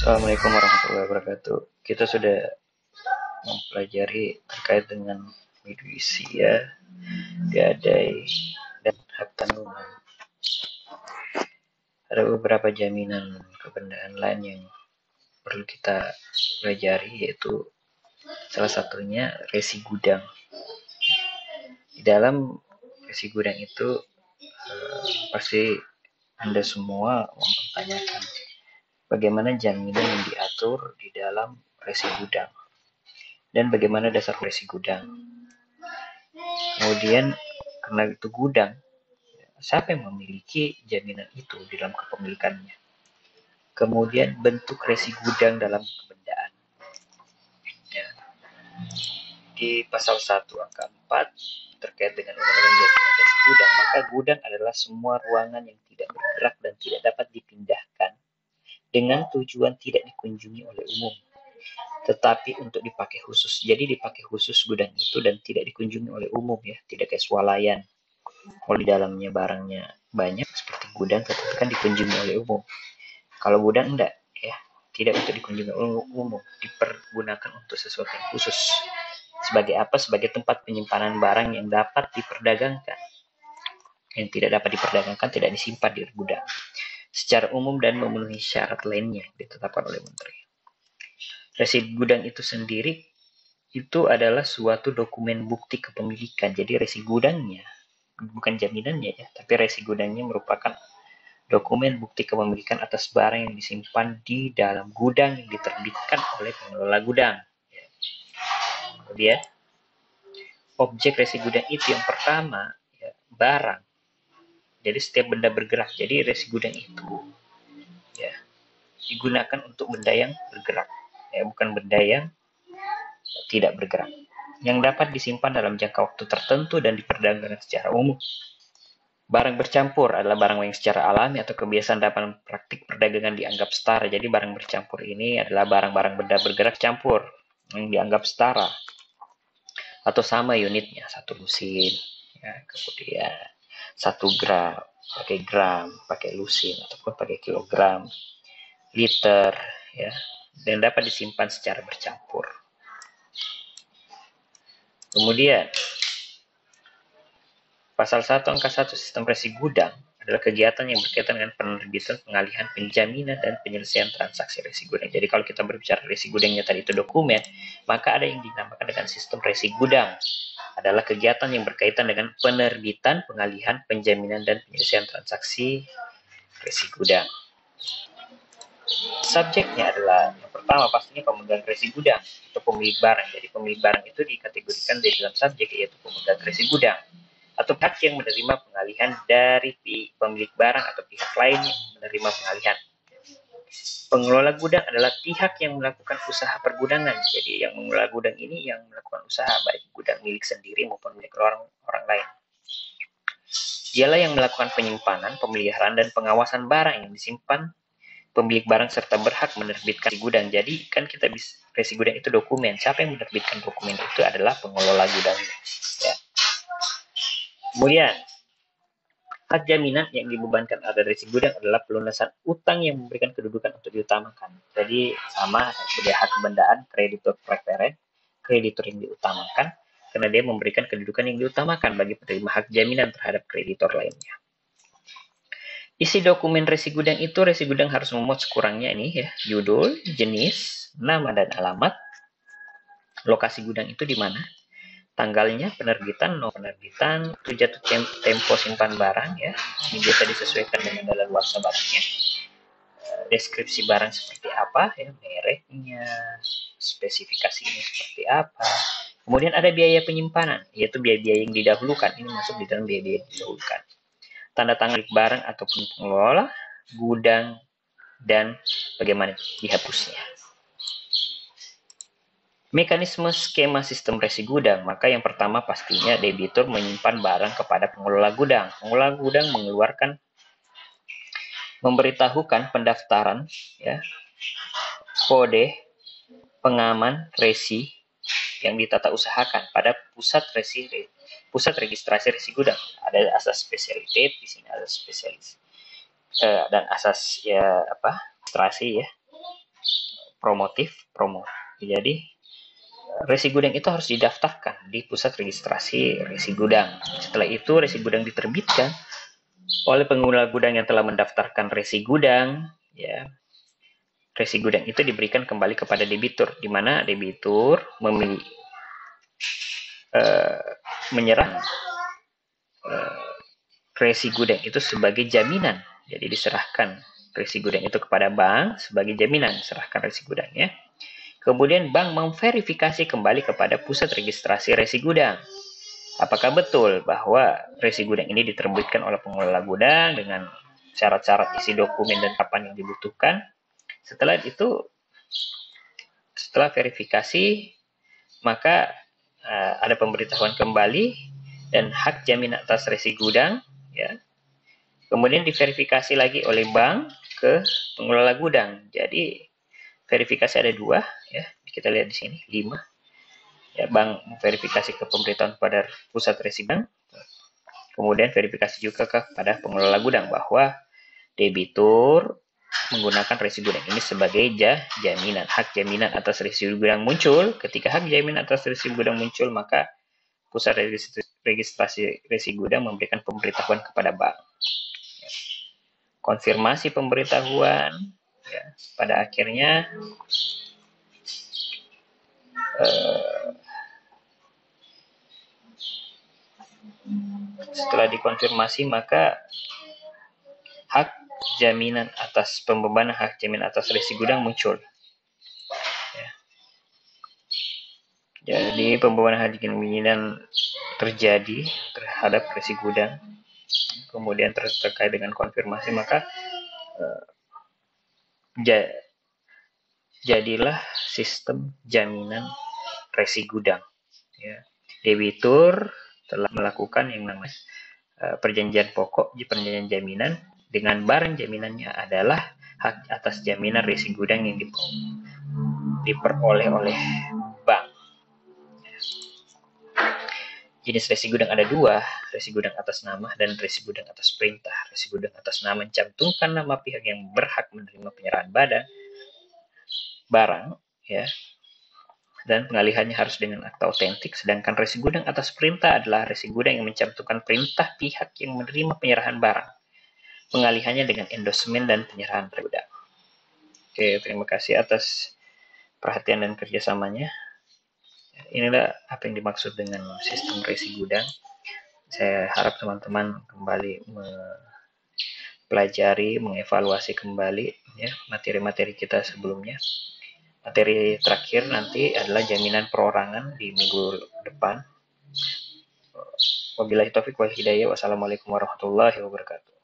Assalamualaikum warahmatullahi wabarakatuh. Kita sudah mempelajari terkait dengan fidusia, gadai, dan hak tanggungan. Ada beberapa jaminan kebendaan lain yang perlu kita pelajari, yaitu salah satunya resi gudang. Di dalam resi gudang itu pasti Anda semua mempertanyakan bagaimana jaminan yang diatur di dalam resi gudang dan bagaimana dasar resi gudang. Kemudian karena itu gudang, siapa yang memiliki jaminan itu di dalam kepemilikannya. Kemudian bentuk resi gudang dalam kebendaan. Ya. Di pasal 1 angka 4 terkait dengan undang-undang jaminan resi gudang, maka gudang adalah semua ruangan yang tidak bergerak dan tidak dapat dipindahkan dengan tujuan tidak dikunjungi oleh umum, tetapi untuk dipakai khusus. Jadi dipakai khusus gudang itu dan tidak dikunjungi oleh umum, ya, tidak kayak swalayan. Kalau di dalamnya barangnya banyak seperti gudang, tetapi kan dikunjungi oleh umum. Kalau gudang enggak, ya, tidak untuk dikunjungi oleh umum, dipergunakan untuk sesuatu yang khusus. Sebagai apa? Sebagai tempat penyimpanan barang yang dapat diperdagangkan. Yang tidak dapat diperdagangkan tidak disimpan di gudang secara umum dan memenuhi syarat lainnya ditetapkan oleh menteri. Resi gudang itu sendiri itu adalah suatu dokumen bukti kepemilikan. Jadi resi gudangnya bukan jaminannya, ya, tapi resi gudangnya merupakan dokumen bukti kepemilikan atas barang yang disimpan di dalam gudang yang diterbitkan oleh pengelola gudang. Kemudian objek resi gudang itu yang pertama, ya, barang. Jadi setiap benda bergerak. Jadi resi gudang itu, ya, digunakan untuk benda yang bergerak, ya, bukan benda yang tidak bergerak, yang dapat disimpan dalam jangka waktu tertentu dan diperdagangkan secara umum. Barang bercampur adalah barang yang secara alami atau kebiasaan dalam praktik perdagangan dianggap setara. Jadi barang bercampur ini adalah barang-barang benda bergerak campur yang dianggap setara atau sama unitnya, satu lusin, ya, kemudian 1 gram pakai lusin, ataupun pakai kilogram, liter, ya, dan dapat disimpan secara bercampur. Kemudian pasal 1 angka 1 sistem resi gudang adalah kegiatan yang berkaitan dengan penerbitan, pengalihan, penjaminan, dan penyelesaian transaksi resi gudang. Jadi kalau kita berbicara resi gudangnya tadi itu dokumen, maka ada yang dinamakan dengan sistem resi gudang. Adalah kegiatan yang berkaitan dengan penerbitan, pengalihan, penjaminan, dan penyelesaian transaksi resi gudang. Subjeknya adalah yang pertama pastinya pemegang resi gudang atau pemilik barang. Jadi pemilik barang itu dikategorikan di dalam subjek, yaitu pemegang resi gudang atau pihak yang menerima pengalihan dari pemilik barang atau pihak lain yang menerima pengalihan. Pengelola gudang adalah pihak yang melakukan usaha pergudangan. Jadi yang mengelola gudang ini yang melakukan usaha, baik gudang milik sendiri maupun milik orang lain. Dialah yang melakukan penyimpanan, pemeliharaan, dan pengawasan barang yang disimpan pemilik barang serta berhak menerbitkan di gudang. Jadi kan kita bisa, resi gudang itu dokumen. Siapa yang menerbitkan dokumen itu adalah pengelola gudangnya, ya. Kemudian hak jaminan yang dibebankan pada resi gudang adalah pelunasan utang yang memberikan kedudukan untuk diutamakan. Jadi sama seperti hak kebendaan, kreditor preferen, kreditor yang diutamakan karena dia memberikan kedudukan yang diutamakan bagi penerima hak jaminan terhadap kreditor lainnya. Isi dokumen resi gudang itu, resi gudang harus memuat sekurangnya ini, ya, judul, jenis, nama dan alamat, lokasi gudang itu di mana, tanggalnya, penerbitan, nomor penerbitan, jatuh tempo simpan barang, ya, ini biasa disesuaikan dengan daluarsa barangnya, deskripsi barang seperti apa, ya, mereknya, spesifikasinya seperti apa. Kemudian ada biaya penyimpanan, yaitu biaya-biaya yang didahulukan, ini masuk di dalam biaya-biaya yang didahulukan. Tanda tangan barang ataupun pengelola gudang dan bagaimana dihapusnya. Mekanisme skema sistem resi gudang, maka yang pertama pastinya debitur menyimpan barang kepada pengelola gudang. Pengelola gudang memberitahukan pendaftaran, ya, kode pengaman resi yang ditata usahakan pada pusat registrasi resi gudang. Ada asas spesialitas di sini, asas spesialis dan asas, ya, registrasi, ya. promo. Jadi resi gudang itu harus didaftarkan di pusat registrasi resi gudang. Setelah itu resi gudang diterbitkan oleh pengelola gudang yang telah mendaftarkan resi gudang, ya. Resi gudang itu diberikan kembali kepada debitur, di mana debitur menyerah resi gudang itu sebagai jaminan. Jadi diserahkan resi gudang itu kepada bank sebagai jaminan, serahkan resi gudangnya. Kemudian bank memverifikasi kembali kepada pusat registrasi resi gudang. Apakah betul bahwa resi gudang ini diterbitkan oleh pengelola gudang dengan syarat-syarat isi dokumen dan kapan yang dibutuhkan. Setelah itu, setelah verifikasi, maka ada pemberitahuan kembali dan hak jamin atas resi gudang, ya. Kemudian diverifikasi lagi oleh bank ke pengelola gudang. Jadi verifikasi ada 2, ya. Kita lihat di sini 5. Ya, bank verifikasi ke pemberitahuan pada pusat resi gudang. Kemudian verifikasi juga kepada pengelola gudang bahwa debitur menggunakan resi gudang ini sebagai jaminan. Hak jaminan atas resi gudang muncul. Ketika hak jaminan atas resi gudang muncul, maka pusat registrasi resi gudang memberikan pemberitahuan kepada bank. Konfirmasi pemberitahuan, ya, pada akhirnya setelah dikonfirmasi, maka hak jaminan atas pembebanan hak jaminan atas resi gudang muncul. Ya. Jadi pembebanan hak jaminan terjadi terhadap resi gudang. Kemudian terkait dengan konfirmasi, maka jadilah sistem jaminan resi gudang. Ya. Debitur telah melakukan yang namanya perjanjian pokok, perjanjian jaminan, dengan barang jaminannya adalah hak atas jaminan resi gudang yang diperoleh oleh bank. Jenis resi gudang ada 2, resi gudang atas nama dan resi gudang atas perintah. Resi gudang atas nama mencantumkan nama pihak yang berhak menerima penyerahan barang, ya, dan pengalihannya harus dengan akta otentik. Sedangkan resi gudang atas perintah adalah resi gudang yang mencantumkan perintah pihak yang menerima penyerahan barang, pengalihannya dengan endosemen dan penyerahan gudang. Oke, terima kasih atas perhatian dan kerjasamanya. Inilah apa yang dimaksud dengan sistem resi gudang. Saya harap teman-teman kembali mempelajari, mengevaluasi kembali, ya, materi-materi kita sebelumnya. Materi terakhir nanti adalah jaminan perorangan di minggu depan. Wabillahi taufiq wal hidayah. Wassalamualaikum warahmatullahi wabarakatuh.